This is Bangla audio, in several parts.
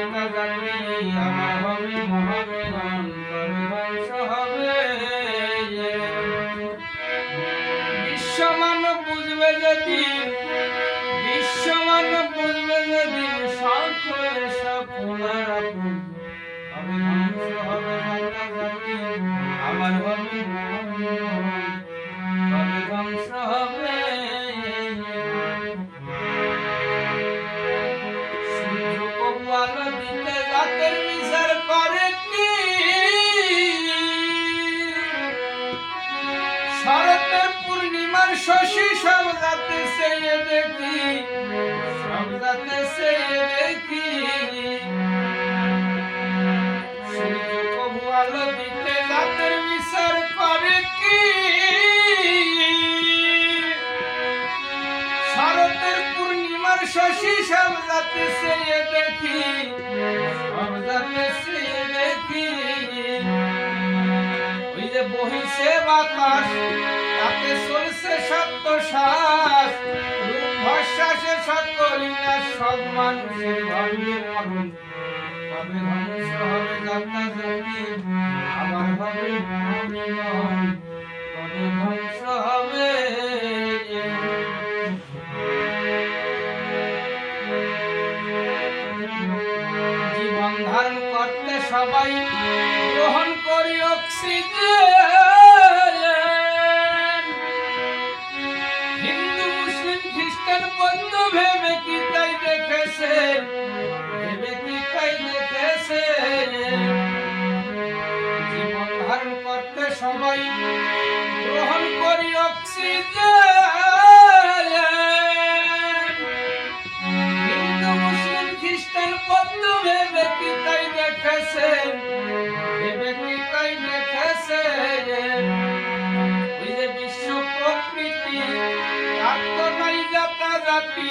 যাত্রা জাতি আমার হবে মহামিলন কবে ধ্বংস হবে বিশ্ব মানব বুঝবে যেদিন বিশ্ব মানব বুঝবে যেদিন সকলে সকলার হবে ধ্বংস হবে যাত্রা জাতি আমার হবে মহামিলন কবে ধ্বংস হবে আলো দিতে জাতের বিচার করে কি শরতের পূর্ণিমার শশী সব জাতে চেয়ে দেখি সব জাতে চেয়ে দেখি সূর্য প্রভু আলো দিতে জাতের বিচার করে কি শরতের পূর্ণিমার শশী সব জাতে চেয়ে দেখি সব জাতে চেয়ে দেখি ওই যে বহিছে বাতাস তাতে চলছে সত্য শ্বাস রূপ ভস্মাসে সকলই না সব মানুষের ভাগ্যে মরণ কবে ধ্বংস হবে যাত্রা জাতি আবার হবে মহামিলন কবে ধ্বংস হবে জীবন ধারণ করতে সবাই গ্রহণ করি অক্সিজেন হিন্দু মুসলিম খ্রিস্টান বৌদ্ধ ভেবে কি তাই দেখেছে ভেবে কি তাই দেখেছে জীবন ধারণ করতে সবাই গ্রহণ করি অক্সিজেন হিন্দু মুসলিম খ্রিস্টান বৌদ্ধ ভেবে কি তাই দেখেছে ভেবে কি তাই দেখেছে ওই যে বিশ্ব প্রকৃতি তার তো নাই যাত্রা জাতি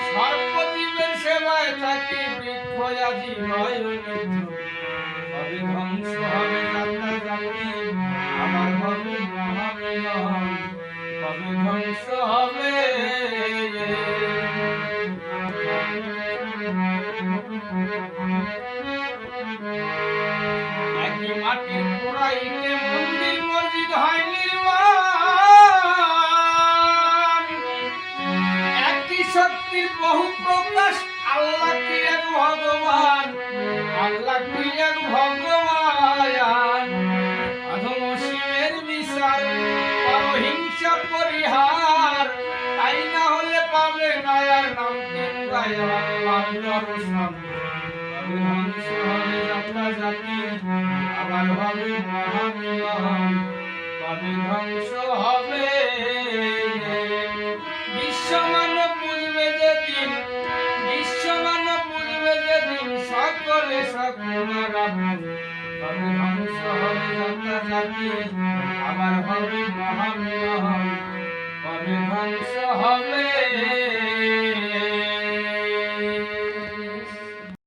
সর্বজীবের সেবায় থাকি বৃক্ষ আজি নয় কবে ধ্বংস হবে যাত্রা জাতি আমার হবে মহামিলন কবে ধ্বংস হবে একই মাটির পোড়াইতে মন্দির মসজিদ হয় নির্মাণ একই শক্তির বহু প্রকাশ আল্লাহ কি এক ভগবান আল্লাহ কি এক ভগবান অধম শিবের বিচার পরহিংসা পরিহার তাই না হলে পাবে নয়ার নাম কিংবায় আল্লাহর দর্শন কবে ধ্বংস হবে যাত্রা জাতি আবার হবে মহামিলন কবে ধ্বংস হবে বিশ্ব মানব বুঝবে যেদিন বিশ্ব মানব বুঝবে যেদিন সকলে সকলারা কবে ধ্বংস হবে যাত্রা জাতি আবার হবে মহামিলন কবে ধ্বংস হবে